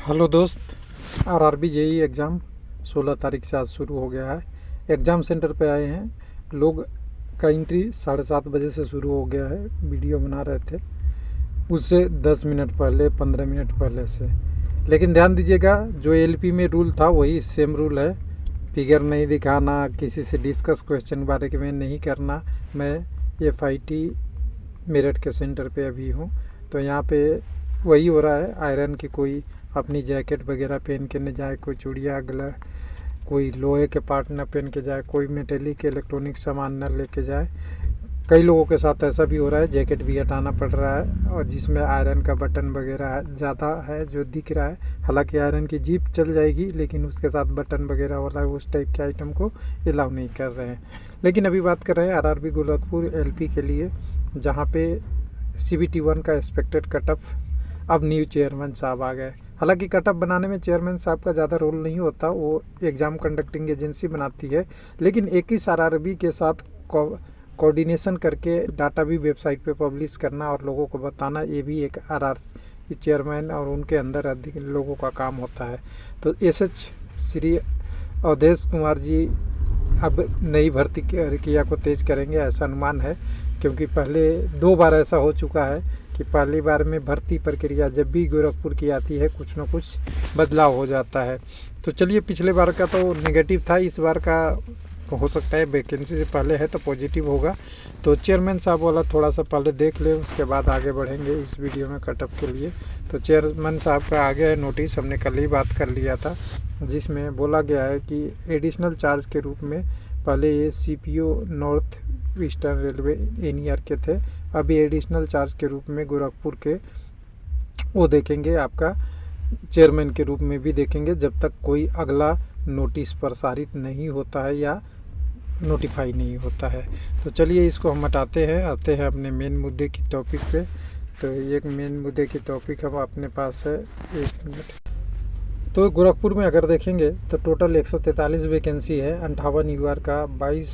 Hello दोस्त। RRB JE exam 16 तारीख से आज शुरू हो गया है। एग्ज़ाम सेंटर पे आए हैं लोग का एंट्री 7:30 बजे से शुरू हो गया है। वीडियो बना रहे थे उससे 10 मिनट पहले 15 मिनट पहले से। लेकिन ध्यान दीजिएगा, जो एलपी में रूल था वही सेम रूल है। फिगर नहीं दिखाना, किसी से डिस्कस क्वेश्चन बारे में नहीं करना। मैं FIT मेरठ के सेंटर पे अभी हूँ, तो यहाँ पे वही हो रहा है। आयरन की कोई अपनी जैकेट वगैरह पहन के न जाए, कोई चूड़ियाँ गला, कोई लोहे के पार्ट न पहन के जाए, कोई मेटेलिक इलेक्ट्रॉनिक सामान न लेके जाए। कई लोगों के साथ ऐसा भी हो रहा है, जैकेट भी हटाना पड़ रहा है और जिसमें आयरन का बटन वगैरह ज़्यादा है जो दिख रहा है। हालांकि आयरन की जीप चल जाएगी, लेकिन उसके साथ बटन वगैरह वाला उस टाइप के आइटम को अलाउ नहीं कर रहे हैं। लेकिन अभी बात कर रहे हैं आरआरबी गोरखपुर LP के लिए, जहाँ पे CBT 1 का एक्सपेक्टेड कटअप। अब न्यू चेयरमैन साहब आ गए। हालांकि कटअप बनाने में चेयरमैन साहब का ज़्यादा रोल नहीं होता, वो एग्ज़ाम कंडक्टिंग एजेंसी बनाती है। लेकिन 21 आरआरबी के साथ कोऑर्डिनेशन करके डाटा भी वेबसाइट पे पब्लिश करना और लोगों को बताना, ये भी एक आरआरबी चेयरमैन और उनके अंदर अधिक लोगों का काम होता है। तो SH श्री अवधेश कुमार जी अब नई भर्ती प्रक्रिया को तेज करेंगे, ऐसा अनुमान है। क्योंकि पहले 2 बार ऐसा हो चुका है कि पहली बार में भर्ती प्रक्रिया जब भी गोरखपुर की आती है कुछ न कुछ बदलाव हो जाता है। तो चलिए, पिछले बार का तो नेगेटिव था, इस बार का हो सकता है वैकेंसी से पहले है तो पॉजिटिव होगा। तो चेयरमैन साहब वाला थोड़ा सा पहले देख लें, उसके बाद आगे बढ़ेंगे इस वीडियो में कटअप के लिए। तो चेयरमैन साहब का आ गया है नोटिस, हमने कल ही बात कर लिया था, जिसमें बोला गया है कि एडिशनल चार्ज के रूप में पहले ये CPO north eastern railway NER के थे, अभी एडिशनल चार्ज के रूप में गोरखपुर के वो देखेंगे, आपका चेयरमैन के रूप में भी देखेंगे, जब तक कोई अगला नोटिस प्रसारित नहीं होता है या नोटिफाई नहीं होता है। तो चलिए इसको हम हटाते हैं, आते हैं अपने मेन मुद्दे की टॉपिक पे। तो एक मेन मुद्दे की टॉपिक हम अपने पास है, 1 मिनट। तो गोरखपुर में अगर देखेंगे तो टोटल 143 वैकेंसी है। 58 UR का, 22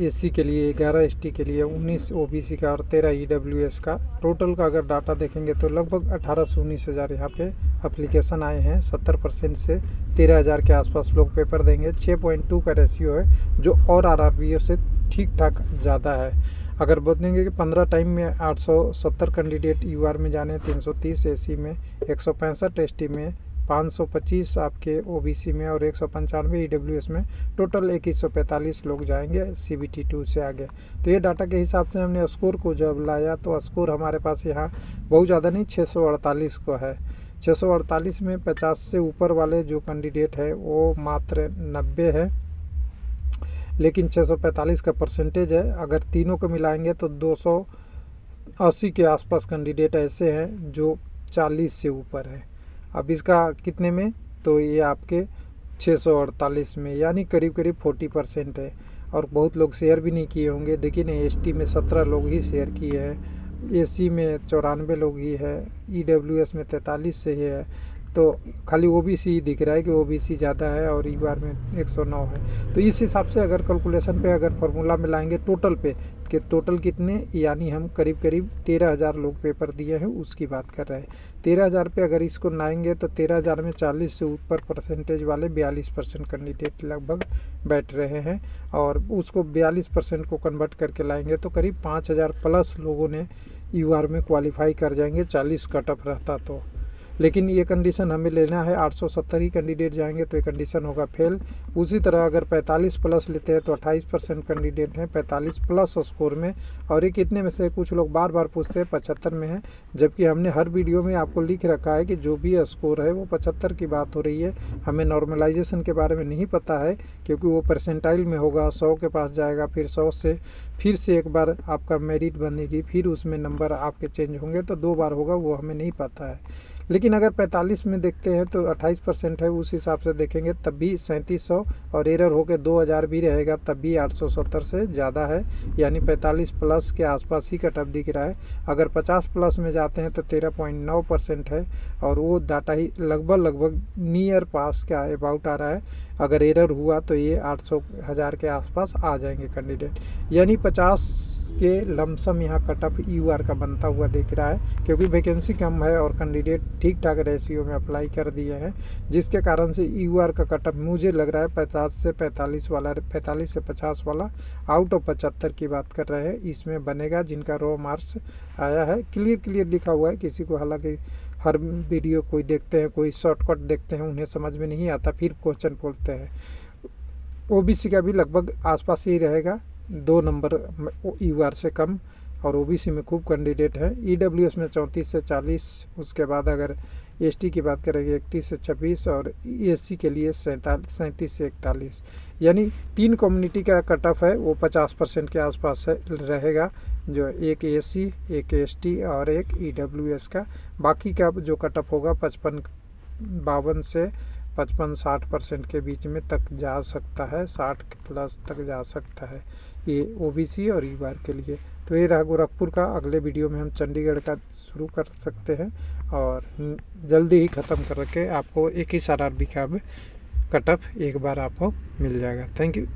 AC के लिए, 11 ST के लिए, 19 OBC का और 13 EWS का। टोटल का अगर डाटा देखेंगे तो लगभग 18 से 19 हज़ार यहाँ पे अप्लीकेशन आए हैं। 70% से 13 हज़ार के आसपास लोग पेपर देंगे। 6.2 का रेशियो है, जो और RRBO से ठीक ठाक ज़्यादा है। अगर बोलेंगे कि 15 टाइम में 870 कैंडिडेट UR में जाने, 330 AC में, 165 ST में, 525 आपके OBC में और 195 EWS में, टोटल 2145 लोग जाएंगे CBT 2 से आगे। तो ये डाटा के हिसाब से हमने स्कोर को जब लाया तो स्कोर हमारे पास यहाँ बहुत ज़्यादा नहीं, 648 को है। 648 में 50 से ऊपर वाले जो कैंडिडेट है वो मात्र 90 है, लेकिन 645 का परसेंटेज है। अगर तीनों को मिलाएंगे तो 280 के आसपास कैंडिडेट ऐसे हैं जो 40 से ऊपर है। अब इसका कितने में, तो ये आपके 648 में, यानी करीब करीब 40% है। और बहुत लोग शेयर भी नहीं किए होंगे। देखिए ना, ST में 17 लोग ही शेयर किए हैं, AC में 94 लोग ही है, EWS में 43 से ही है। तो खाली OBC दिख रहा है कि OBC ज़्यादा है और UR में 109 है। तो इस हिसाब से अगर कैलकुलेशन पे अगर फार्मूला में लाएंगे टोटल पे कि टोटल कितने, यानी हम करीब करीब 13 हज़ार लोग पेपर दिए हैं उसकी बात कर रहे हैं। 13 हज़ार पे अगर इसको लाएंगे तो 13 हज़ार में 40 से ऊपर परसेंटेज वाले 42% कैंडिडेट लगभग बैठ रहे हैं। और उसको 42% को कन्वर्ट करके लाएंगे तो करीब 5000 प्लस लोगों ने UR में क्वालिफाई कर जाएंगे, 40 कटअप रहता तो। लेकिन ये कंडीशन हमें लेना है, 870 ही कैंडिडेट जाएंगे तो ये कंडीशन होगा फेल। उसी तरह अगर 45 प्लस लेते हैं तो 28% कैंडिडेट हैं 45 प्लस स्कोर में। और ये कितने में से, कुछ लोग बार बार पूछते हैं 75 में है, जबकि हमने हर वीडियो में आपको लिख रखा है कि जो भी स्कोर है वो 75 की बात हो रही है। हमें नॉर्मलाइजेशन के बारे में नहीं पता है, क्योंकि वो परसेंटाइल में होगा, 100 के पास जाएगा, फिर 100 से फिर से एक बार आपका मेरिट बनेगी, फिर उसमें नंबर आपके चेंज होंगे, तो 2 बार होगा, वो हमें नहीं पता है। लेकिन अगर 45 में देखते हैं तो 28% है, उस हिसाब से देखेंगे तब भी 3700 और एरर होकर 2000 भी रहेगा, तब भी 870 से ज़्यादा है, यानी 45 प्लस के आसपास ही कटअप दिख रहा है। अगर 50 प्लस में जाते हैं तो 13.9% है, और वो डाटा ही लगभग नियर पास का अबाउट आ रहा है। अगर एरर हुआ तो ये 800 हज़ार के आसपास आ जाएंगे कैंडिडेट, यानी 50 के लमसम यहाँ कटअप यूआर का बनता हुआ दिख रहा है, क्योंकि वैकेंसी कम है और कैंडिडेट ठीक ठाक रेशियो में अप्लाई कर दिए हैं, जिसके कारण से यूआर का कटअप मुझे लग रहा है 50 से 45 वाला, 45 से 50 वाला आउट ऑफ 75 की बात कर रहे हैं, इसमें बनेगा। जिनका रो मार्क्स आया है क्लियर लिखा हुआ है। किसी को हालांकि हर वीडियो कोई देखते हैं, कोई शॉर्टकट देखते हैं, उन्हें समझ में नहीं आता, फिर क्वेश्चन बोलते हैं। ओबीसी का भी लगभग आसपास ही रहेगा, 2 नंबर यूआर से कम, और ओबीसी में खूब कैंडिडेट है। ईडब्ल्यूएस में 34 से 40, उसके बाद अगर एसटी की बात करेंगे 31 से 26, और एससी के लिए 37 से 41, यानी 3 कम्युनिटी का कट ऑफ है वो 50% के आसपास है रहेगा, जो एक एससी, एक एसटी और एक ईडब्ल्यूएस का। बाकी का जो कट ऑफ होगा 52 से 55-60% के बीच में तक जा सकता है, 60 प्लस तक जा सकता है ये ओबीसी और यूआर के लिए। तो ये रहा गोरखपुर का। अगले वीडियो में हम चंडीगढ़ का शुरू कर सकते हैं और जल्दी ही ख़त्म करके आपको एक ही आरआरबी का कट ऑफ एक बार आपको मिल जाएगा। Thank you.